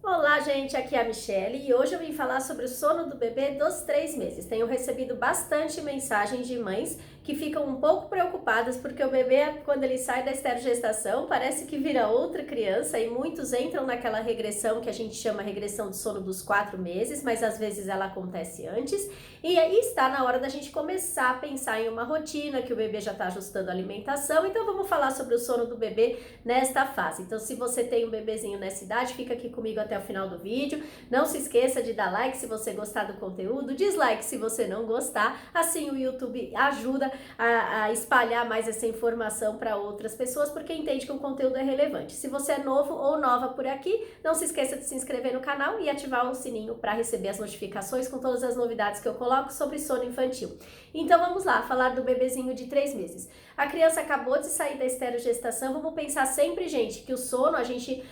Olá, gente, aqui é a Michelle e hoje eu vim falar sobre o sono do bebê dos 3 meses. Tenho recebido bastante mensagens de mães que ficam um pouco preocupadas porque o bebê, quando ele sai da esterogestação, parece que vira outra criança e muitos entram naquela regressão que a gente chama regressão do sono dos 4 meses, mas às vezes ela acontece antes. E aí está na hora da gente começar a pensar em uma rotina, que o bebê já está ajustando a alimentação, então vamos falar sobre o sono do bebê nesta fase. Então, se você tem um bebezinho nessa idade, fica aqui comigo até o final do vídeo. Não se esqueça de dar like se você gostar do conteúdo, dislike se você não gostar, assim o YouTube ajuda a espalhar mais essa informação para outras pessoas, porque entende que o conteúdo é relevante. Se você é novo ou nova por aqui, não se esqueça de se inscrever no canal e ativar o sininho para receber as notificações com todas as novidades que eu coloco sobre sono infantil. Então vamos lá, falar do bebezinho de 3 meses. A criança acabou de sair da esterogestação, vamos pensar sempre, gente, que o sono a gente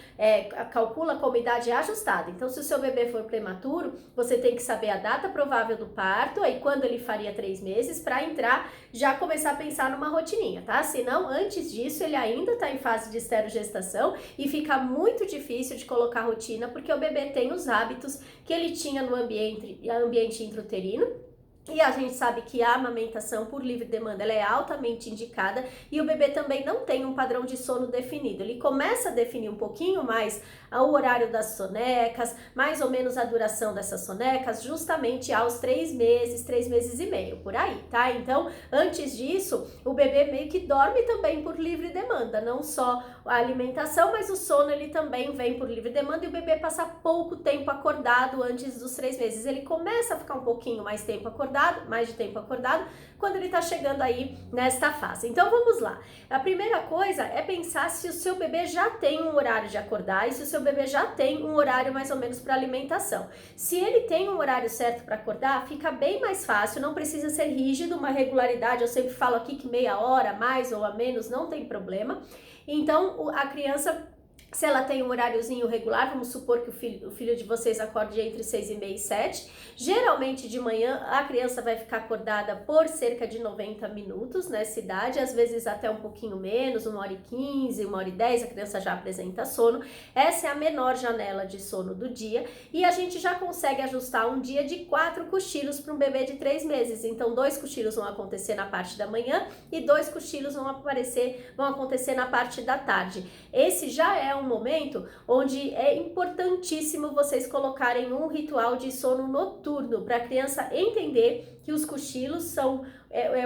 calcula como idade ajustada. Então, se o seu bebê for prematuro, você tem que saber a data provável do parto, aí quando ele faria 3 meses, para entrar, já começar a pensar numa rotininha, tá? Senão, antes disso, ele ainda está em fase de esterogestação e fica muito difícil de colocar rotina, porque o bebê tem os hábitos que ele tinha no ambiente intrauterino. E a gente sabe que a amamentação por livre demanda ela é altamente indicada e o bebê também não tem um padrão de sono definido. Ele começa a definir um pouquinho mais o horário das sonecas, mais ou menos a duração dessas sonecas, justamente aos 3 meses e meio, por aí, tá? Então, antes disso, o bebê meio que dorme também por livre demanda, não só a alimentação, mas o sono ele também vem por livre demanda e o bebê passa pouco tempo acordado antes dos 3 meses. Ele começa a ficar um pouquinho mais tempo acordado, mais de tempo acordado, quando ele tá chegando aí nesta fase. Então vamos lá. A primeira coisa é pensar se o seu bebê já tem um horário de acordar e se o seu bebê já tem um horário mais ou menos para alimentação. Se ele tem um horário certo para acordar, fica bem mais fácil, não precisa ser rígido, uma regularidade. Eu sempre falo aqui que meia hora, mais ou a menos, não tem problema. Então a criança, se ela tem um horáriozinho regular, vamos supor que o filho de vocês acorde entre 6h30 e 7, geralmente de manhã a criança vai ficar acordada por cerca de 90 minutos nessa idade, às vezes até um pouquinho menos, 1h15, 1h10, a criança já apresenta sono. Essa é a menor janela de sono do dia e a gente já consegue ajustar um dia de 4 cochilos para um bebê de 3 meses. Então 2 cochilos vão acontecer na parte da manhã e 2 cochilos vão acontecer na parte da tarde. Esse já é um momento onde é importantíssimo vocês colocarem um ritual de sono noturno para a criança entender que os cochilos são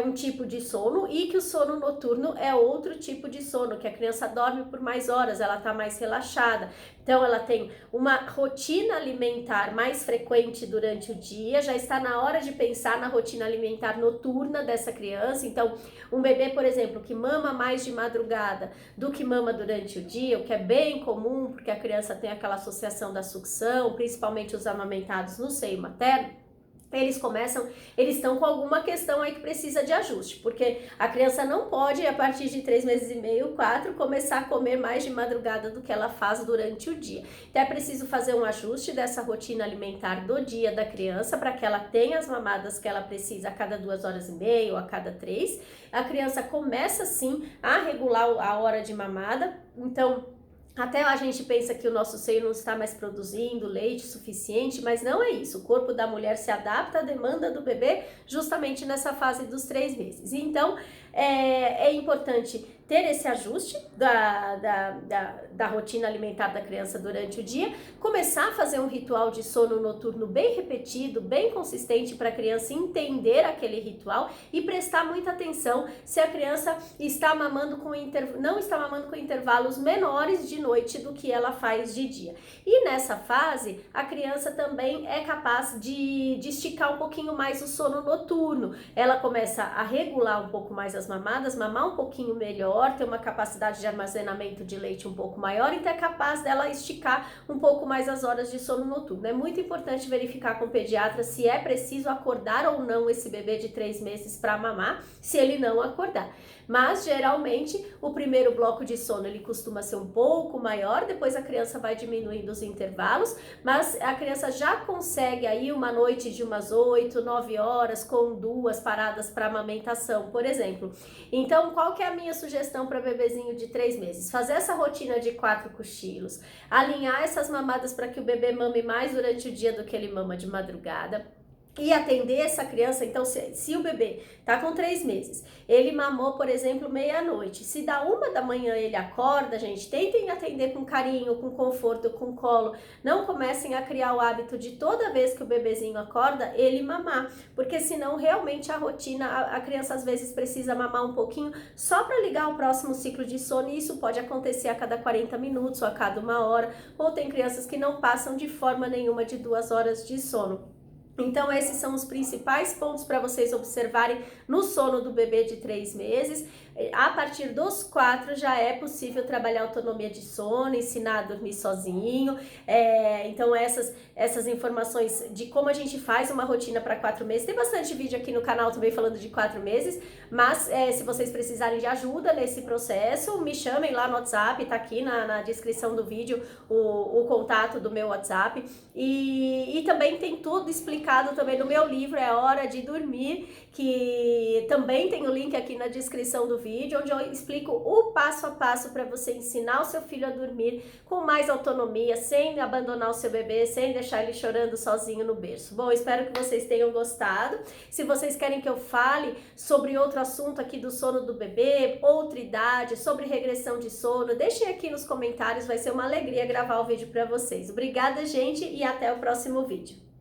um tipo de sono e que o sono noturno é outro tipo de sono, que a criança dorme por mais horas, ela está mais relaxada. Então ela tem uma rotina alimentar mais frequente durante o dia, já está na hora de pensar na rotina alimentar noturna dessa criança. Então um bebê, por exemplo, que mama mais de madrugada do que mama durante o dia, o que é bem comum, porque a criança tem aquela associação da sucção, principalmente os amamentados no seio materno, eles estão com alguma questão aí que precisa de ajuste, porque a criança não pode, a partir de 3 meses e meio, 4, começar a comer mais de madrugada do que ela faz durante o dia. Então é preciso fazer um ajuste dessa rotina alimentar do dia da criança para que ela tenha as mamadas que ela precisa a cada 2h30 ou a cada 3. A criança começa sim a regular a hora de mamada, então até a gente pensa que o nosso seio não está mais produzindo leite suficiente, mas não é isso. O corpo da mulher se adapta à demanda do bebê justamente nessa fase dos 3 meses. Então, é importante ter esse ajuste da rotina alimentar da criança durante o dia, começar a fazer um ritual de sono noturno bem repetido, bem consistente para a criança entender aquele ritual e prestar muita atenção se a criança está mamando não está mamando com intervalos menores de noite do que ela faz de dia. E nessa fase, a criança também é capaz de esticar um pouquinho mais o sono noturno. Ela começa a regular um pouco mais as mamadas, mamar um pouquinho melhor, ter uma capacidade de armazenamento de leite um pouco maior, então é capaz dela esticar um pouco mais as horas de sono noturno. É muito importante verificar com o pediatra se é preciso acordar ou não esse bebê de 3 meses para mamar, se ele não acordar. Mas geralmente o primeiro bloco de sono ele costuma ser um pouco maior, depois a criança vai diminuindo os intervalos, mas a criança já consegue aí uma noite de umas 8, 9 horas com 2 paradas para amamentação, por exemplo. Então, qual que é a minha sugestão para bebezinho de 3 meses? Fazer essa rotina de 4 cochilos, alinhar essas mamadas para que o bebê mame mais durante o dia do que ele mama de madrugada, e atender essa criança. Então, se o bebê tá com 3 meses, ele mamou, por exemplo, meia-noite, se dá 1 da manhã ele acorda, gente, tentem atender com carinho, com conforto, com colo, não comecem a criar o hábito de toda vez que o bebezinho acorda, ele mamar, porque senão realmente a rotina, a criança às vezes precisa mamar um pouquinho só para ligar o próximo ciclo de sono, e isso pode acontecer a cada 40 minutos ou a cada 1 hora, ou tem crianças que não passam de forma nenhuma de 2 horas de sono. Então, esses são os principais pontos para vocês observarem no sono do bebê de 3 meses. A partir dos 4 já é possível trabalhar autonomia de sono, ensinar a dormir sozinho. Então, essas informações de como a gente faz uma rotina para 4 meses. Tem bastante vídeo aqui no canal também falando de 4 meses, mas se vocês precisarem de ajuda nesse processo, me chamem lá no WhatsApp, tá aqui na descrição do vídeo o contato do meu WhatsApp. E também tem tudo explicado também no meu livro, É Hora de Dormir, que também tem o link aqui na descrição do vídeo, onde eu explico o passo a passo para você ensinar o seu filho a dormir com mais autonomia, sem abandonar o seu bebê, sem deixar ele chorando sozinho no berço. Bom, espero que vocês tenham gostado. Se vocês querem que eu fale sobre outro assunto aqui do sono do bebê, outra idade, sobre regressão de sono, deixem aqui nos comentários, vai ser uma alegria gravar o vídeo para vocês. Obrigada, gente, e até o próximo vídeo.